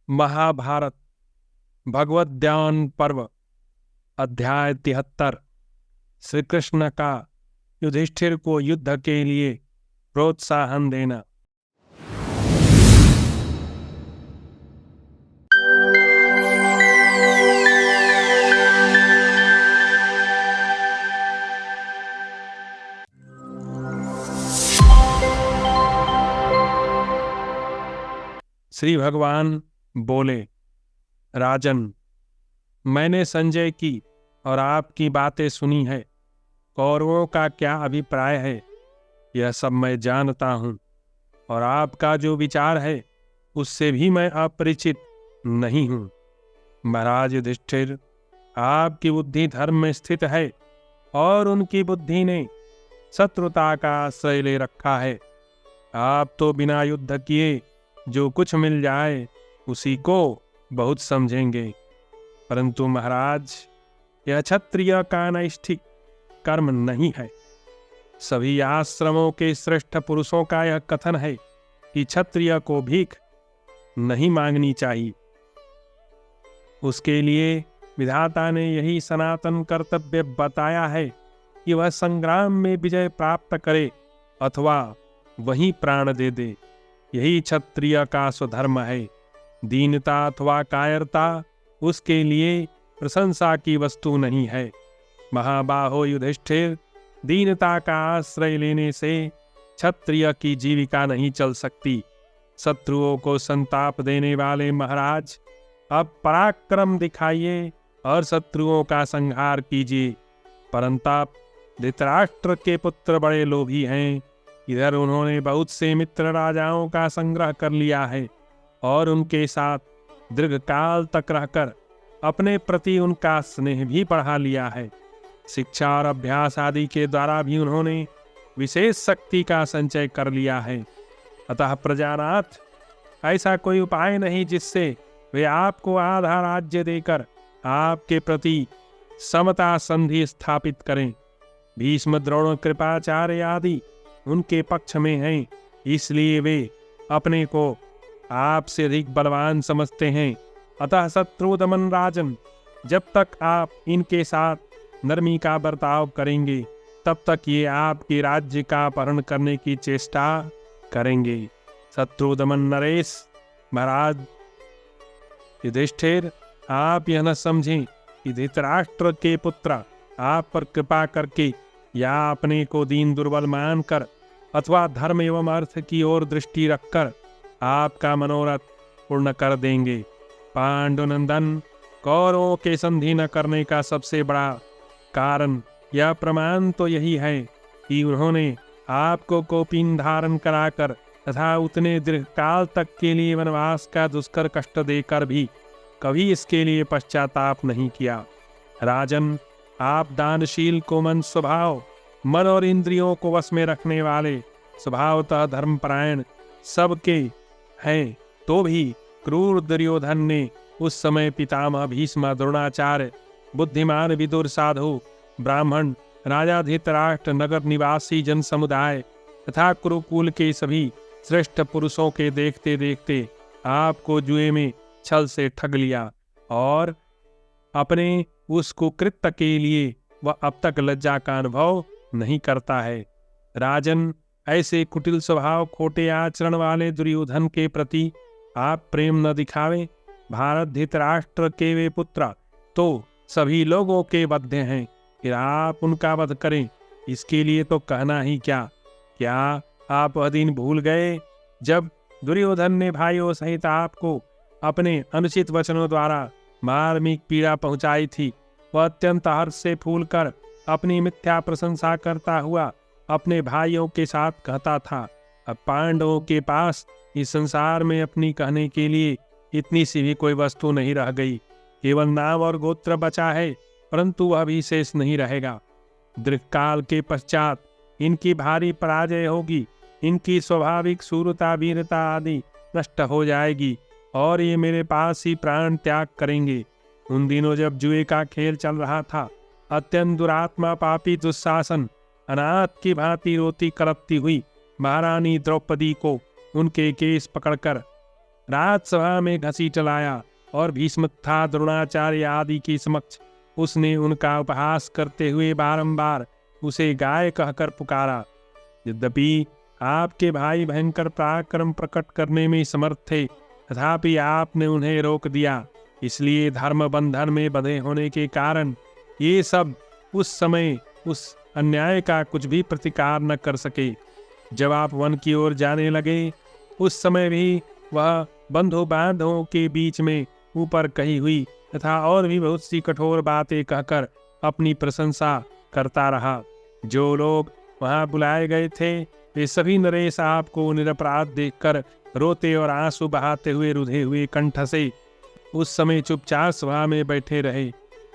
महाभारत भगवत ज्ञान पर्व अध्याय 73। श्री कृष्ण का युधिष्ठिर को युद्ध के लिए प्रोत्साहन देना। श्री भगवान बोले, राजन, मैंने संजय की और आपकी बातें सुनी है। कौरवों का क्या अभिप्राय है यह सब मैं जानता हूँ, और आपका जो विचार है उससे भी मैं अपरिचित नहीं हूँ। महाराज युधिष्ठिर, आपकी बुद्धि धर्म में स्थित है और उनकी बुद्धि ने शत्रुता का आश्रय ले रखा है। आप तो बिना युद्ध किए जो कुछ मिल जाए उसी को बहुत समझेंगे, परंतु महाराज, यह क्षत्रिय का नैष्ठिक कर्म नहीं है। सभी आश्रमों के श्रेष्ठ पुरुषों का यह कथन है कि क्षत्रिय को भीख नहीं मांगनी चाहिए। उसके लिए विधाता ने यही सनातन कर्तव्य बताया है कि वह संग्राम में विजय प्राप्त करे अथवा वहीं प्राण दे दे। यही क्षत्रिय का स्वधर्म है। दीनता अथवा कायरता उसके लिए प्रशंसा की वस्तु नहीं है। महाबाहो युधिष्ठिर, दीनता का आश्रय लेने से क्षत्रिय की जीविका नहीं चल सकती। शत्रुओं को संताप देने वाले महाराज, अब पराक्रम दिखाइए और शत्रुओं का संहार कीजिए। परंतप धृतराष्ट्र के पुत्र बड़े लोभी हैं। इधर उन्होंने बहुत से मित्र राजाओं का संग्रह कर लिया है और उनके साथ दीर्घकाल तक रहकर अपने प्रति उनका स्नेह भी बढ़ा लिया है। शिक्षा और अभ्यास आदि के द्वारा भी उन्होंने विशेष शक्ति का संचय कर लिया है। अतः प्रजानाथ, ऐसा कोई उपाय नहीं जिससे वे आपको आधा राज्य देकर आपके प्रति समता संधि स्थापित करें। भीष्म, द्रोण, कृपाचार्य आदि उनके पक्ष में हैं, इसलिए वे अपने को आपसे अधिक बलवान समझते हैं। अतः शत्रुदमन राजन, जब तक आप इनके साथ नरमी का बर्ताव करेंगे तब तक ये आपके राज्य का अपहरण करने की चेष्टा करेंगे। शत्रुदमन नरेश, महाराज युधिष्ठिर, आप यह न समझें कि धृतराष्ट्र के पुत्र आप पर कृपा करके या अपने को दीन दुर्बल मानकर अथवा धर्म एवं अर्थ की ओर दृष्टि रखकर आपका मनोरथ पूर्ण कर देंगे। पांडुनंदन, कौरवों के संधि न करने का सबसे बड़ा कारण या प्रमाण तो यही है कि उन्होंने आपको कौपीन धारण कराकर तथा उतने दीर्घकाल तक के लिए वनवास का दुष्कर कष्ट देकर भी कभी इसके लिए पश्चाताप नहीं किया। राजन, आप दानशील, कोमल स्वभाव, मन और इंद्रियों को वश में रखने वाले, स्वभावतः धर्मपरायण सबके हैं, तो भी क्रूर दुर्योधन ने उस समय पितामह भीष्म, द्रोणाचार्य, बुद्धिमान विदुर, साधु ब्राह्मण, राजा धृतराष्ट्र, नगर निवासी जन समुदाय तथा कुरुकुल के सभी श्रेष्ठ पुरुषों के देखते देखते आपको जुए में छल से ठग लिया और अपने उस कुकृत्य के लिए वह अब तक लज्जा का अनुभव नहीं करता है। राजन, ऐसे कुटिल स्वभाव, खोटे आचरण वाले दुर्योधन के प्रति आप प्रेम न दिखावें। भारत धृतराष्ट्र के वे पुत्र तो सभी लोगों के वध्य हैं, फिर आप उनका वध करें, इसके लिए तो कहना ही क्या आप वह दिन भूल गए जब दुर्योधन ने भाइयों सहित आपको अपने अनुचित वचनों द्वारा मार्मिक पीड़ा पहुंचाई थी। वह अत्यंत हर्ष से फूलकर अपनी मिथ्या प्रशंसा करता हुआ अपने भाइयों के साथ कहता था, अब पांडवों के पास इस संसार में अपनी कहने के लिए इतनी सी भी कोई वस्तु नहीं रह गई। केवल नाम और गोत्र बचा है, परंतु वह भी शेष नहीं रहेगा। दीर्घकाल के पश्चात इनकी भारी पराजय होगी। इनकी स्वाभाविक शूरता, वीरता आदि नष्ट हो जाएगी और ये मेरे पास ही प्राण त्याग करेंगे। उन दिनों जब जुए का खेल चल रहा था, अत्यंत दुरात्मा पापी दुशासन अनाथ की भांति रोती करपती हुई महारानी द्रौपदी को उनके केस पकड़कर राजसभा में घसीट लाया और भीष्म तथा द्रोणाचार्य आदि के समक्ष उसने उनका उपहास करते हुए बारंबार उसे गाय कहकर पुकारा। यद्यपि आपके भाई भयंकर पराक्रम प्रकट करने में समर्थ थे, तथापि आपने उन्हें रोक दिया। इसलिए धर्म बंधन में बंधे होने के कारण ये सब उस समय उस अन्याय का कुछ भी प्रतिकार न कर सके। जब आप वन की ओर जाने लगे, उस समय भी वह बंधु बांधवों के बीच में ऊपर कही हुई तथा और भी बहुत सी कठोर बातें कहकर अपनी प्रशंसा करता रहा। जो लोग वहां बुलाए गए थे, वे सभी नरेश आपको निरपराध देखकर रोते और आंसू बहाते हुए रुधे हुए कंठ से उस समय चुपचाप सभा में बैठे रहे।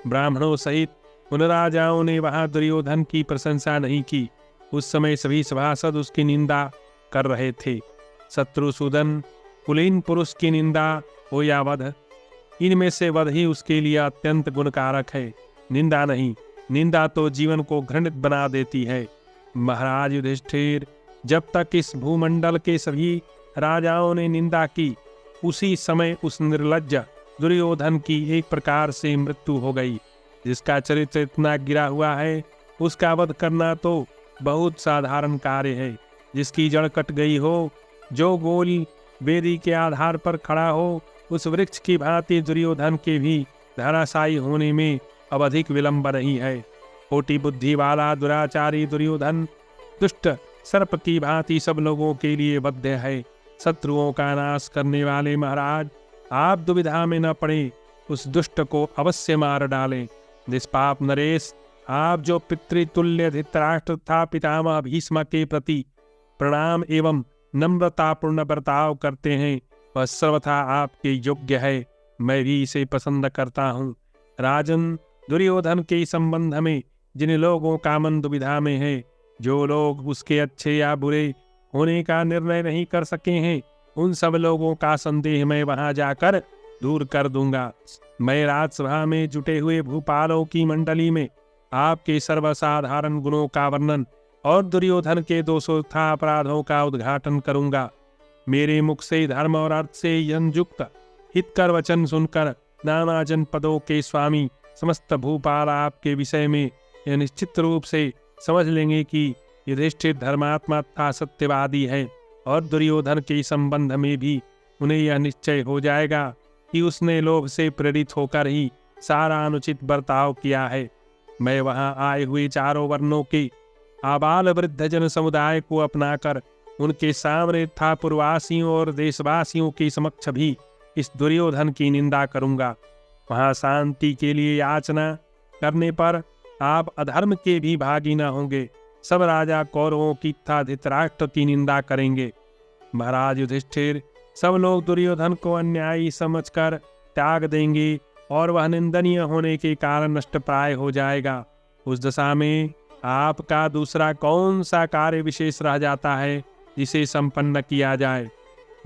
ब्राह्मणों सहित उन राजाओं ने वहां दुर्योधन की प्रशंसा नहीं की। उस समय सभी सभासद उसकी निंदा कर रहे थे। शत्रुसूदन कुलीन पुरुष की निंदा हो या वध, इनमें से वध ही उसके लिए अत्यंत गुणकारक है, निंदा नहीं। निंदा तो जीवन को घृणित बना देती है। महाराज युधिष्ठिर, जब तक इस भूमंडल के सभी राजाओं ने निंदा की, उसी समय उस निर्लज्ज दुर्योधन की एक प्रकार से मृत्यु हो गई। जिसका चरित्र इतना गिरा हुआ है, उसका वध करना तो बहुत साधारण कार्य है। जिसकी जड़ कट गई हो, जो गोल बेदी के आधार पर खड़ा हो, उस वृक्ष की भांति दुर्योधन के भी धराशायी होने में अब अधिक विलंब नहीं है। खोटी बुद्धि वाला दुराचारी दुर्योधन दुष्ट सर्प की भांति सब लोगों के लिए बद्ध है। शत्रुओं का नाश करने वाले महाराज, आप दुविधा में न पड़े, उस दुष्ट को अवश्य मार डालें। निष्पाप नरेश, आप जो पितृतुल्य धृतराष्ट्र तथा पितामह भीष्म के प्रति प्रणाम एवं नम्रतापूर्ण बर्ताव करते हैं, वह सर्वथा आपके योग्य है। मैं भी इसे पसंद करता हूँ। राजन, दुर्योधन के संबंध में जिन लोगों का मन दुविधा में है, जो लोग उसके अच्छे या बुरे होने का निर्णय नहीं कर सके हैं, उन सब लोगों का संदेह मैं वहां जाकर दूर कर दूंगा। मैं राजसभा में जुटे हुए भूपालों की मंडली में आपके सर्वसाधारण गुणों का वर्णन और दुर्योधन के दोषों तथा अपराधों का उद्घाटन करूंगा। मेरे मुख से धर्म और अर्थ से युक्त हितकर वचन सुनकर नाना जनपदों के स्वामी समस्त भूपाल आपके विषय में यह निश्चित रूप से समझ लेंगे कि युधिष्ठिर धर्मात्मा तथा सत्यवादी है, और दुर्योधन के संबंध में भी उन्हें यह निश्चय हो जाएगा कि उसने लोभ से प्रेरित होकर ही सारा अनुचित बर्ताव किया है। मैं वहां आए हुए चारों वर्णों के आबाल वृद्ध जन समुदाय को अपनाकर उनके सामने तथा पूर्ववासियों और देशवासियों के समक्ष भी इस दुर्योधन की निंदा करूंगा। वहां शांति के लिए याचना करने पर आप अधर्म के भी भागी न होंगे। सब राजा कौरवों की तथा धृतराष्ट्र की निंदा करेंगे। महाराज युधिष्ठिर, सब लोग दुर्योधन को अन्यायी समझकर त्याग देंगे और वह निंदनीय होने के कारण नष्टप्राय हो जाएगा। उस दशा में आपका दूसरा कौन सा कार्य विशेष रह जाता है जिसे संपन्न किया जाए?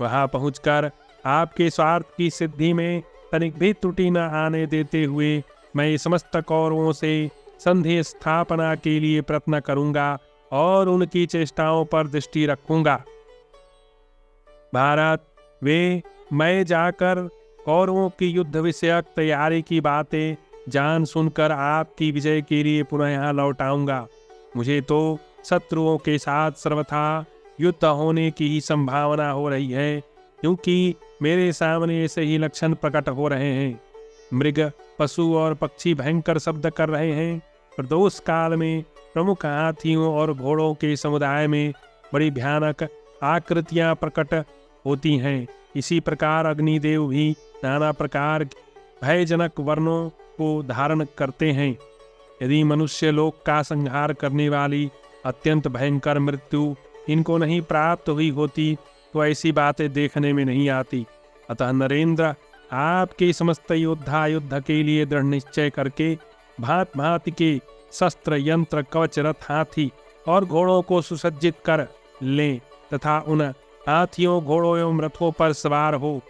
वहां पहुंचकर आपके स्वार्थ की सिद्धि में तनिक भी त्रुटि न आने देते हुए मैं समस्त कौरवों से संधि स्थापना के लिए प्रयत्न करूंगा और उनकी चेष्टाओं पर दृष्टि रखूंगा। भारत, मैं जाकर कौरवों की युद्ध विषयक तैयारी की बातें जान सुनकर आपकी विजय के लिए पुनः यहाँ लौट आऊंगा। मुझे तो शत्रुओं के साथ सर्वथा युद्ध होने की ही संभावना हो रही है, क्योंकि मेरे सामने ऐसे ही लक्षण प्रकट हो रहे हैं। मृग, पशु और पक्षी भयंकर शब्द कर रहे हैं। प्रदोष काल में प्रमुख हाथियों और घोड़ों के समुदाय में बड़ी भयानक आकृतियां प्रकट होती हैं। इसी प्रकार अग्निदेव भी नाना प्रकार भयजनक वर्णों को धारण करते हैं। यदि मनुष्य लोक का संहार करने वाली अत्यंत भयंकर मृत्यु इनको नहीं प्राप्त हुई होती तो ऐसी बातें देखने में नहीं आती। अतः नरेंद्र, आपके समस्त योद्धा युद्ध के लिए दृढ़ निश्चय करके भांत भांति के शस्त्र, यंत्र, कवच, रथ, हाथी और घोड़ों को सुसज्जित कर लें तथा उन हाथियों, घोड़ों एवं रथों पर सवार हो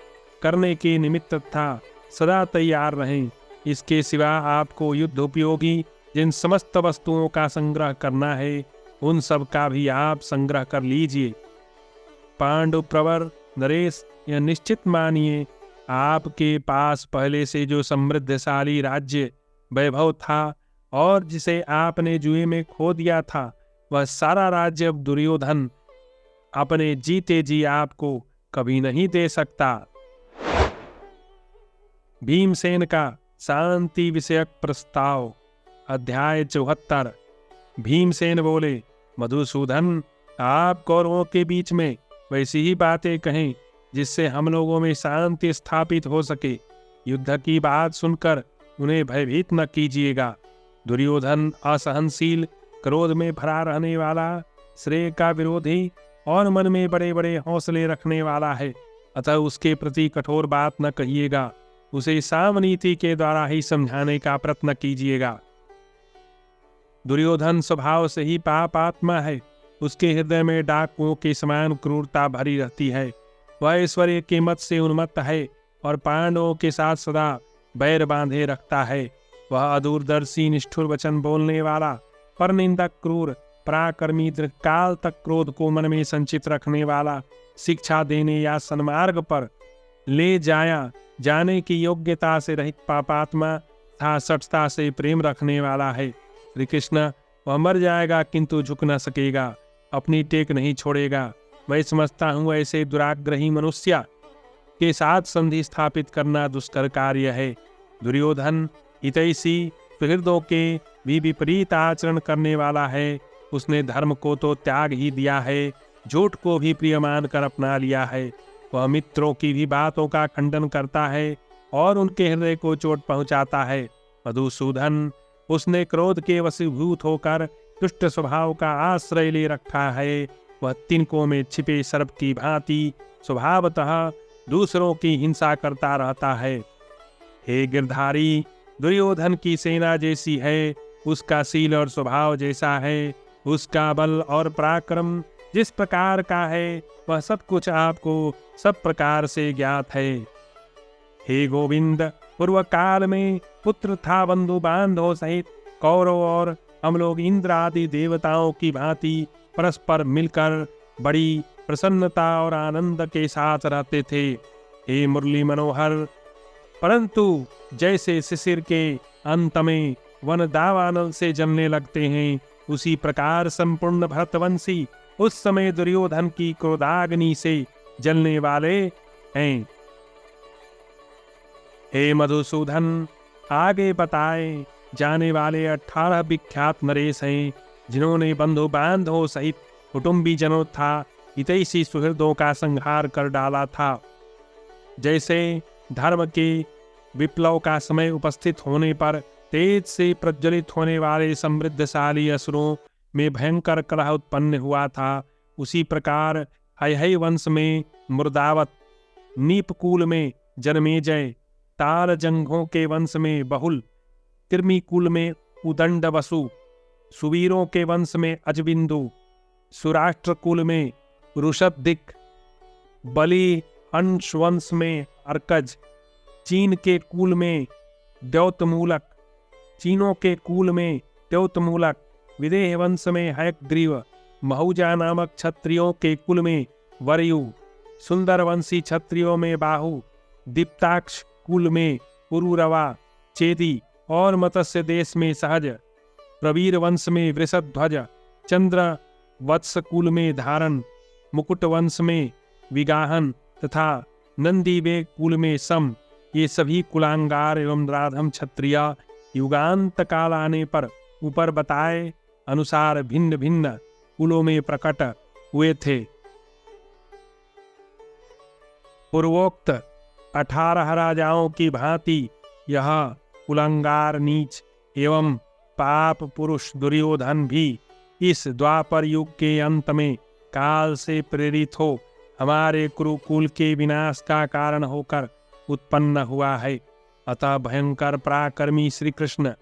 करने के निमित्त तथा सदा तैयार रहें। इसके सिवा आपको युद्ध उपयोगी जिन समस्त वस्तुओं का संग्रह करना है, उन सब का भी आप संग्रह कर लीजिए। पांडु प्रवर नरेश, यह निश्चित मानिए, आपके पास पहले से जो समृद्धशाली राज्य वैभव था और जिसे आपने जुए में खो दिया था, वह सारा राज्य अब दुर्योधन अपने जीते जी आपको कभी नहीं दे सकता। भीमसेन का शांति विषयक प्रस्ताव। अध्याय 74। भीमसेन बोले, मधुसूदन, आप कौरवों के बीच में वैसी ही बातें कहें जिससे हम लोगों में शांति स्थापित हो सके। युद्ध की बात सुनकर उन्हें भयभीत न कीजिएगा। दुर्योधन असहनशील, क्रोध में भरा रहने वाला, श्रेय का विरोधी और मन में बड़े बड़े हौसले रखने वाला है, अतः उसके प्रति कठोर बात न कहिएगा। उसे सामनीति के द्वारा ही समझाने का प्रयत्न कीजिएगा। दुर्योधन स्वभाव से ही पापात्मा है। उसके हृदय में डाकुओं के समान क्रूरता भरी रहती है। वह ऐश्वर्य के मत से उन्मत्त है और पांडवों के साथ सदा बैर बांधे रखता है। वह अदूरदर्शी, निष्ठुर वचन बोलने वाला, परनिंदक, क्रूर, पराक्रमी, दीर्घकाल तक क्रोध को मन में संचित रखने वाला, शिक्षा देने या सन्मार्ग पर ले जाने की योग्यता से रहित पापात्मा तथा सठता से प्रेम रखने वाला है। श्री कृष्ण, वह मर जाएगा किंतु झुक न सकेगा, अपनी टेक नहीं छोड़ेगा। मैं समझता हूँ ऐसे दुराग्रही मनुष्य के साथ संधि स्थापित करना दुष्कर कार्य है। दुर्योधन हितैषी सुहृदों के भी विपरीत आचरण करने वाला है। उसने धर्म को तो त्याग ही दिया है, झूठ को भी प्रिय मानकर अपना लिया है। वह मित्रों की भी बातों का खंडन करता है और उनके हृदय को चोट पहुंचाता है। मधुसूदन, उसने क्रोध के वशीभूत होकर दुष्ट स्वभाव का आश्रय ले रखा है। वह तिनकों में छिपे सर्प की भांति स्वभावतः दूसरों की हिंसा करता रहता है। हे गिरधारी, दुर्योधन की सेना जैसी है, उसका शील और स्वभाव जैसा है, उसका बल और पराक्रम जिस प्रकार का है, वह सब कुछ आपको सब प्रकार से ज्ञात है। हे गोविंद, पूर्व काल में पुत्र था बंधु बांधवों सहित कौरव और हम लोग इंद्र आदि देवताओं की भांति परस्पर मिलकर बड़ी प्रसन्नता और आनंद के साथ रहते थे। हे मुरली मनोहर, परंतु जैसे शिशिर के अंत में वन दावानल से जलने लगते हैं, उसी प्रकार संपूर्ण भरतवंशी उस समय दुर्योधन की क्रोधाग्नि से जलने वाले हैं। हे मधुसूदन, आगे बताए जाने वाले 18 विख्यात नरेश हैं, जिन्होंने बंधु बांधवों सहित कुटुंबी जनों था हितैषी सुहृदों का संहार कर डाला था। जैसे धर्म के विप्लव का समय उपस्थित होने पर तेज से प्रज्वलित होने वाले समृद्धशाली असुरों में भयंकर कलह उत्पन्न हुआ था, उसी प्रकार हैहय वंश में मुर्दावत, नीपकुल में जनमेजय, तालजंघों के वंश में बहुल, कृमिकुल में उदंड वसु, सुवीरों के वंश में अजबिंदु, सुराष्ट्र कुल में ऋषदिक, बलि अंश वंश में अर्कज, चीन के कुल में द्योतमूलक, चीनों के कुल में द्योतमूलक, विदेह वंश में हयग्रीव, महूजा नामक क्षत्रियों के कुल में वरयु, सुंदर वंशी क्षत्रियों में बाहु, दीप्ताक्ष कुल में पुरुरवा, चेदी और मत्स्य देश में सहज, प्रवीर वंश में वृषध्वज, चंद्र वत्स कुल में धारण, मुकुट वंश में विगाहन तथा नंदीवेग कुल में सम, ये सभी कुलांगार एवं राधम क्षत्रिय युगांत काल आने पर ऊपर बताए अनुसार भिन्न भिन्न कुलों में प्रकट हुए थे। पूर्वोक्त 18 राजाओं की भांति यह कुलांगार नीच एवं पाप पुरुष दुर्योधन भी इस द्वापर युग के अंत में काल से प्रेरित हो हमारे कुरुकुल के विनाश का कारण होकर उत्पन्न हुआ है। अतः भयंकर पराक्रमी श्री कृष्ण,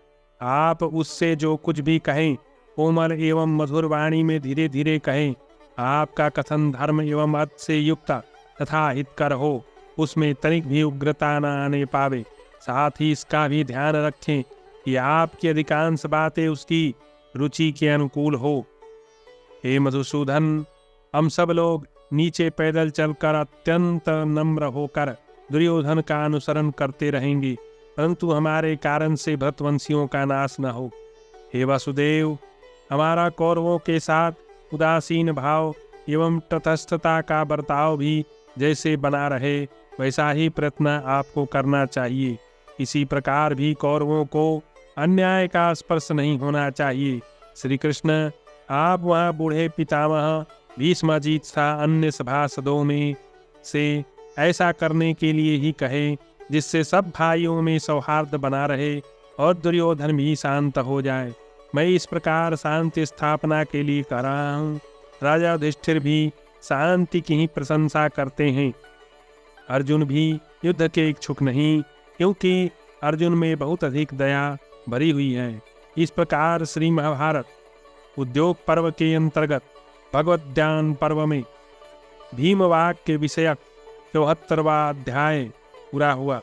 आप उससे जो कुछ भी कहें कोमल एवं मधुर वाणी में धीरे धीरे कहें। आपका कथन धर्म एवं अर्थ से युक्त तथा हितकर हो, उसमें तनिक भी उग्रता न आने पावे। साथ ही इसका भी ध्यान रखें कि आपकी अधिकांश बातें उसकी रुचि के अनुकूल हो। हे मधुसूदन, हम सब लोग नीचे पैदल चलकर अत्यंत नम्र होकर दुर्योधन का अनुसरण करते रहेंगे, परंतु हमारे कारण से भरतवंशियों का नाश न हो। हे वसुदेव, हमारा कौरवों के साथ उदासीन भाव एवं तटस्थता का बर्ताव भी जैसे बना रहे, वैसा ही प्रयत्न आपको करना चाहिए। इसी प्रकार भी कौरवों को अन्याय का स्पर्श नहीं होना चाहिए। श्री कृष्ण, आप वहाँ बूढ़े पितामह भीष्माजीत सा अन्य सभासदों में से ऐसा करने के लिए ही कहे, जिससे सब भाइयों में सौहार्द बना रहे और दुर्योधन भी शांत हो जाए। मैं इस प्रकार शांति स्थापना के लिए कह रहा हूँ। राजा युधिष्ठिर भी शांति की ही प्रशंसा करते हैं। अर्जुन भी युद्ध के इच्छुक नहीं, क्योंकि अर्जुन में बहुत अधिक दया भरी हुई है। इस प्रकार श्री महाभारत उद्योग पर्व के अंतर्गत भगवत ज्ञान पर्व में भीमवाक्य विषयक 74वां अध्याय पूरा हुआ।